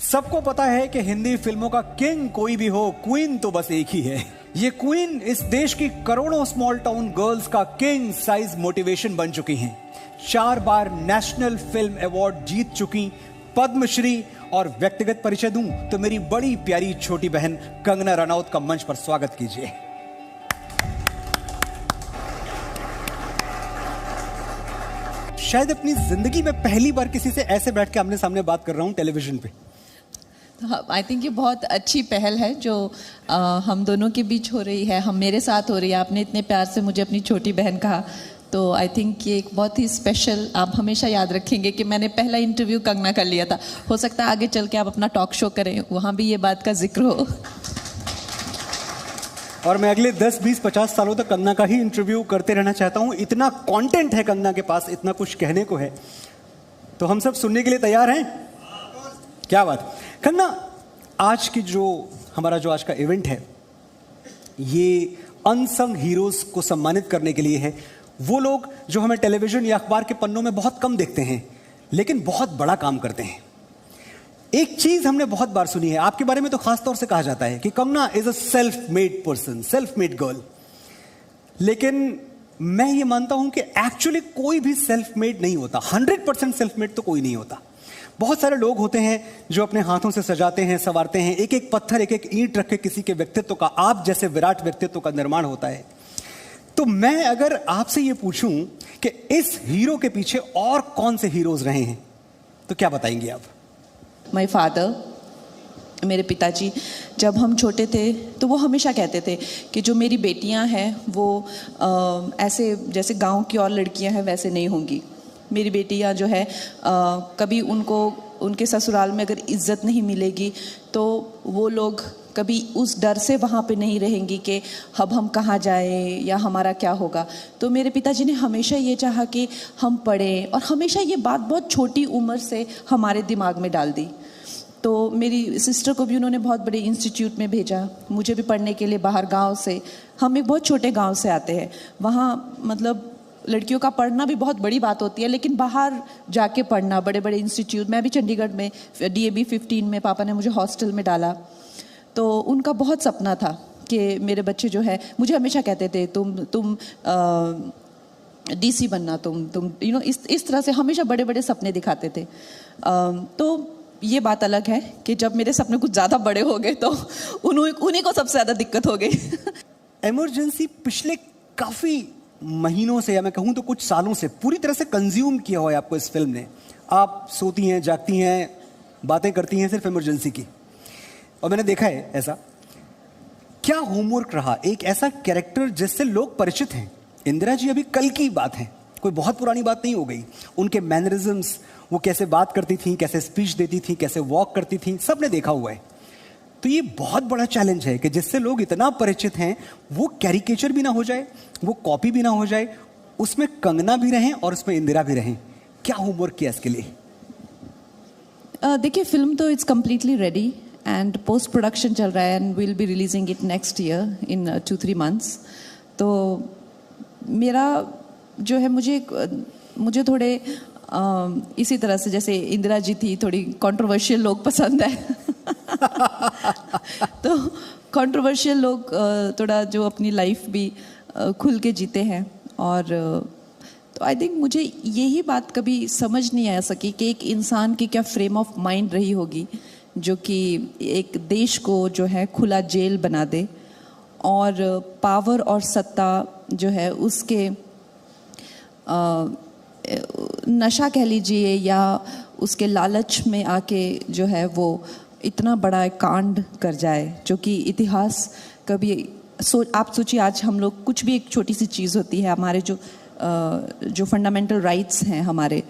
सबको पता है कि हिंदी फिल्मों का किंग कोई भी हो, क्वीन तो बस एक ही है। ये क्वीन इस देश की करोड़ों स्मॉल टाउन गर्ल्स का किंग साइज मोटिवेशन बन चुकी हैं। 4 बार नेशनल फिल्म अवार्ड जीत चुकी, पद्मश्री। और व्यक्तिगत परिचय दूं तो मेरी बड़ी प्यारी छोटी बहन कंगना रनौत का मंच पर स्वागत कीजिए। शायद अपनी जिंदगी में पहली बार किसी से ऐसे बैठ के आमने सामने बात कर रहा हूं टेलीविजन पे। आई थिंक ये बहुत अच्छी पहल है जो हम दोनों के बीच हो रही है, हम मेरे साथ हो रही है। आपने इतने प्यार से मुझे अपनी छोटी बहन कहा, तो आई थिंक ये एक बहुत ही स्पेशल, आप हमेशा याद रखेंगे कि मैंने पहला इंटरव्यू कंगना कर लिया था। हो सकता है आगे चल के आप अपना टॉक शो करें, वहाँ भी ये बात का जिक्र हो। और मैं अगले 10, 20, 50 सालों तक कंगना का ही इंटरव्यू करते रहना चाहता हूँ। इतना कंटेंट है कंगना के पास, इतना कुछ कहने को है, तो हम सब सुनने के लिए तैयार हैं। क्या बात। कंगना, आज की हमारा आज का इवेंट है, ये अनसंग हीरोज को सम्मानित करने के लिए है। वो लोग जो हमें टेलीविजन या अखबार के पन्नों में बहुत कम देखते हैं, लेकिन बहुत बड़ा काम करते हैं। एक चीज हमने बहुत बार सुनी है, आपके बारे में तो खास तौर से कहा जाता है कि Kangana is a self made person, self made girl. लेकिन मैं ये मानता हूं कि एक्चुअली कोई भी सेल्फ मेड नहीं होता। 100% सेल्फ मेड तो कोई नहीं होता। बहुत सारे लोग होते हैं जो अपने हाथों से सजाते हैं, संवारते हैं, एक एक पत्थर, एक एक ईंट रख के किसी के व्यक्तित्व का, आप जैसे विराट व्यक्तित्व का निर्माण होता है। तो मैं अगर आपसे ये पूछूं कि इस हीरो के पीछे और कौन से हीरोज रहे हैं, तो क्या बताएंगे आप? माय फादर, मेरे पिताजी, जब हम छोटे थे तो वो हमेशा कहते थे कि जो मेरी बेटियां हैं वो ऐसे जैसे गांव की और लड़कियां हैं वैसे नहीं होंगी। मेरी बेटियां जो है कभी उनको उनके ससुराल में अगर इज्जत नहीं मिलेगी तो वो लोग कभी उस डर से वहाँ पे नहीं रहेंगी कि अब हम कहाँ जाएं या हमारा क्या होगा। तो मेरे पिताजी ने हमेशा ये चाहा कि हम पढ़ें, और हमेशा ये बात बहुत छोटी उम्र से हमारे दिमाग में डाल दी। तो मेरी सिस्टर को भी उन्होंने बहुत बड़े इंस्टीट्यूट में भेजा, मुझे भी पढ़ने के लिए बाहर गांव से। हम एक बहुत छोटे गांव से आते हैं, वहाँ मतलब लड़कियों का पढ़ना भी बहुत बड़ी बात होती है, लेकिन बाहर जाके पढ़ना, बड़े बड़े इंस्टीट्यूट। मैं भी चंडीगढ़ में DAB 15 में पापा ने मुझे हॉस्टल में डाला। तो उनका बहुत सपना था कि मेरे बच्चे जो है, मुझे हमेशा कहते थे तुम DC बनना, तुम इस तरह से हमेशा बड़े बड़े सपने दिखाते थे। तो ये बात अलग है कि जब मेरे सपने कुछ ज़्यादा बड़े हो गए तो उन्हीं को सबसे ज़्यादा दिक्कत हो गई। इमरजेंसी पिछले काफ़ी महीनों से, या मैं कहूँ तो कुछ सालों से पूरी तरह से कंज्यूम किया हुआ है आपको इस फिल्म ने। आप सोती हैं, जागती हैं, बातें करती हैं सिर्फ इमरजेंसी की, और मैंने देखा है ऐसा। क्या होमवर्क रहा एक ऐसा कैरेक्टर जिससे लोग परिचित हैं? इंदिरा जी अभी कल की बात है, कोई बहुत पुरानी बात नहीं हो गई। उनके मैनरिज्म्स, वो कैसे बात करती थी, कैसे स्पीच देती थी, कैसे वॉक करती थी, सबने देखा हुआ है। तो ये बहुत बड़ा चैलेंज है कि जिससे लोग इतना परिचित हैं वो कैरिकेचर भी ना हो जाए, वो कॉपी भी ना हो जाए, उसमें कंगना भी रहें और उसमें इंदिरा भी रहें। क्या होमवर्क किया इसके लिए? देखिए, फिल्म तो it's completely ready and post production चल रहा है and will be releasing it next year in 2-3 months। तो मेरा जो है, मुझे थोड़े इसी तरह से जैसे इंदिरा जी थी, थोड़ी कंट्रोवर्शियल लोग पसंद है। तो कंट्रोवर्शियल लोग थोड़ा जो अपनी लाइफ भी खुल के जीते हैं। और तो आई थिंक मुझे यही बात कभी समझ नहीं आ सकी कि एक इंसान की क्या फ्रेम ऑफ माइंड रही होगी जो कि एक देश को जो है खुला जेल बना दे, और पावर और सत्ता जो है उसके नशा कह लीजिए या उसके लालच में आके जो है वो इतना बड़ा कांड कर जाए, जो कि इतिहास कभी आप सोचिए, आज हम लोग कुछ भी एक छोटी सी चीज़ होती है, हमारे जो फंडामेंटल राइट्स हैं हमारे,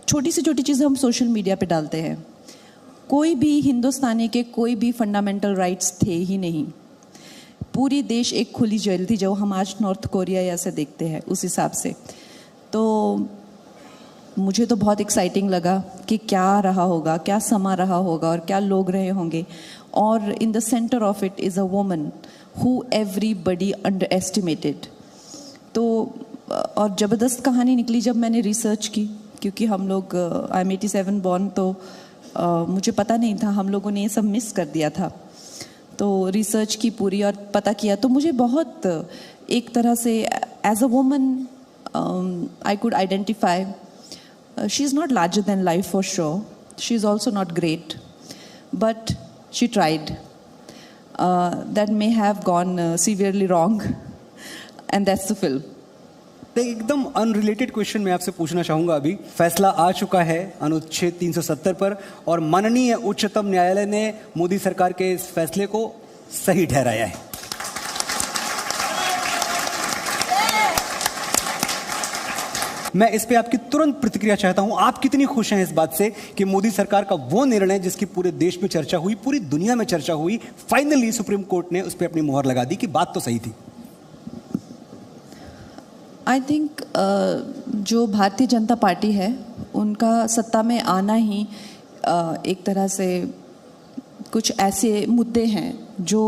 छोटी सी छोटी चीज़ें हम सोशल मीडिया पे डालते हैं। कोई भी हिंदुस्तानी के कोई भी फंडामेंटल राइट्स थे ही नहीं। पूरी देश एक खुली जेल थी, जो हम आज नॉर्थ कोरिया या से देखते हैं उस हिसाब से। तो मुझे तो बहुत एक्साइटिंग लगा कि क्या रहा होगा, क्या समा रहा होगा और क्या लोग रहे होंगे। और in the centre of it is a woman who everybody under estimated. तो और ज़बरदस्त कहानी निकली जब मैंने रिसर्च की, क्योंकि हम लोग आई एम 87 बॉर्न, तो मुझे पता नहीं था, हम लोगों ने ये सब मिस कर दिया था। तो रिसर्च की पूरी और पता किया तो मुझे बहुत एक तरह से as a woman I could identify she is not larger than life for sure, she is also not great, but she tried. That may have gone severely wrong and that's the film. एकदम unrelated question मैं आपसे पूछना चाहूंगा। अभी फैसला आ चुका है अनुच्छेद 370 पर और माननीय उच्चतम न्यायालय ने मोदी सरकार के इस फैसले को सही ठहराया है। मैं इस पे आपकी तुरंत प्रतिक्रिया चाहता हूं। आप कितनी खुश हैं इस बात से कि मोदी सरकार का वो निर्णय जिसकी पूरे देश में चर्चा हुई, पूरी दुनिया में चर्चा हुई, फाइनली सुप्रीम कोर्ट ने उस पर अपनी मुहर लगा दी कि बात तो सही थी? आई थिंक जो भारतीय जनता पार्टी है उनका सत्ता में आना ही एक तरह से कुछ ऐसे मुद्दे हैं जो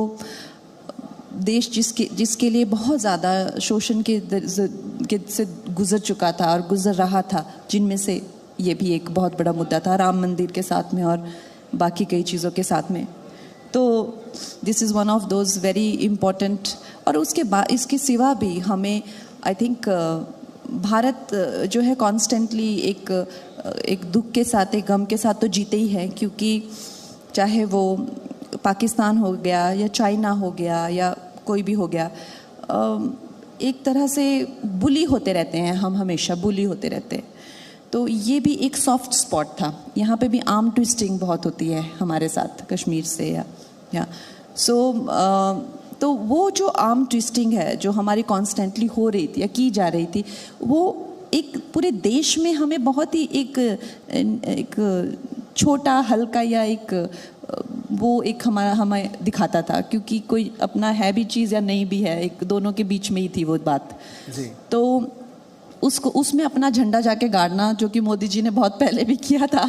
देश जिसके लिए बहुत ज़्यादा शोषण के से गुजर चुका था और गुजर रहा था, जिनमें से ये भी एक बहुत बड़ा मुद्दा था, राम मंदिर के साथ में और बाकी कई चीज़ों के साथ में। तो this is one of those very important. और उसके बाद इसके सिवा भी हमें आई थिंक भारत जो है कॉन्स्टेंटली एक दुख के साथ, एक गम के साथ तो जीते ही है, क्योंकि चाहे वो पाकिस्तान हो गया या चाइना हो गया या कोई भी हो गया, एक तरह से बुली होते रहते हैं, हम हमेशा बुली होते रहते हैं। तो ये भी एक सॉफ्ट स्पॉट था। यहाँ पे भी आर्म ट्विस्टिंग बहुत होती है हमारे साथ कश्मीर से या तो वो जो आर्म ट्विस्टिंग है जो हमारी कॉन्स्टेंटली हो रही थी या की जा रही थी, वो एक पूरे देश में हमें बहुत ही एक छोटा हल्का या वो एक हमारा हमें दिखाता था, क्योंकि कोई अपना है भी चीज़ या नहीं भी है, एक दोनों के बीच में ही थी वो बात जी। तो उसमें अपना झंडा जाके गाड़ना, जो कि मोदी जी ने बहुत पहले भी किया था,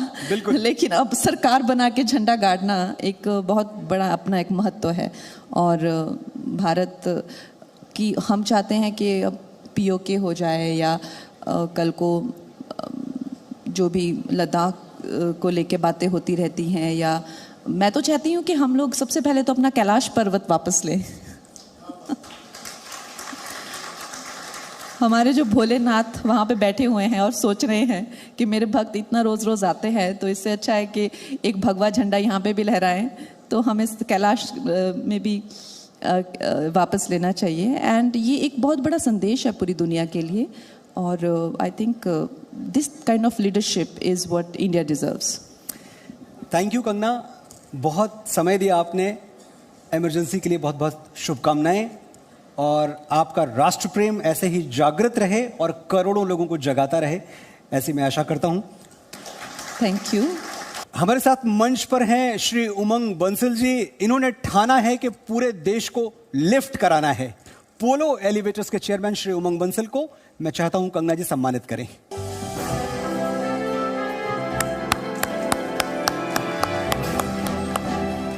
लेकिन अब सरकार बना के झंडा गाड़ना एक बहुत बड़ा अपना एक महत्व है। और भारत की हम चाहते हैं कि अब पीओके हो जाए या कल को जो भी लद्दाख को लेके बातें होती रहती हैं, या मैं तो चाहती हूँ कि हम लोग सबसे पहले तो अपना कैलाश पर्वत वापस लें। हमारे जो भोलेनाथ वहाँ पे बैठे हुए हैं और सोच रहे हैं कि मेरे भक्त इतना रोज़ रोज़ आते हैं, तो इससे अच्छा है कि एक भगवा झंडा यहाँ पे भी लहराएं। तो हमें कैलाश में भी वापस लेना चाहिए। एंड ये एक बहुत बड़ा संदेश है पूरी दुनिया के लिए। और I think this kind of leadership is what India deserves. Thank you Kangana, बहुत समय दिया आपने। इमरजेंसी के लिए बहुत बहुत शुभकामनाएं, और आपका राष्ट्र प्रेम ऐसे ही जागृत रहे और करोड़ों लोगों को जगाता रहे, ऐसी मैं आशा करता हूं। Thank you. हमारे साथ मंच पर हैं श्री उमंग बंसल जी। इन्होंने ठाना है कि पूरे देश को लिफ्ट कराना है। पोलो एलिवेटर्स के चेयरमैन श्री उमंग बंसल को मैं चाहता हूं कंगना जी सम्मानित करें।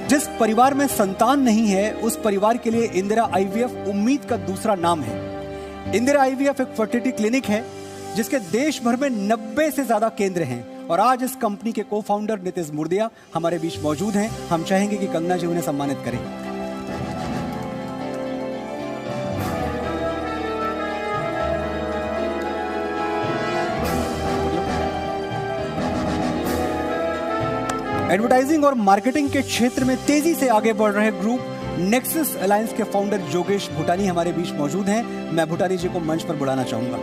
जिस परिवार में संतान नहीं है, उस परिवार के लिए इंदिरा आईवीएफ उम्मीद का दूसरा नाम है। इंदिरा आईवीएफ एक फर्टिलिटी क्लिनिक है जिसके देश भर में 90 से ज्यादा केंद्र हैं। और आज इस कंपनी के को फाउंडर नितिश मुर्दिया हमारे बीच मौजूद हैं। हम चाहेंगे कि कंगना जी उन्हें सम्मानित करें। एडवर्टाइजिंग और मार्केटिंग के क्षेत्र में तेजी से आगे बढ़ रहे ग्रुप नेक्सस अलायंस के फाउंडर जोगेश भूटानी हमारे बीच मौजूद हैं। मैं भूटानी जी को मंच पर बुलाना चाहूंगा।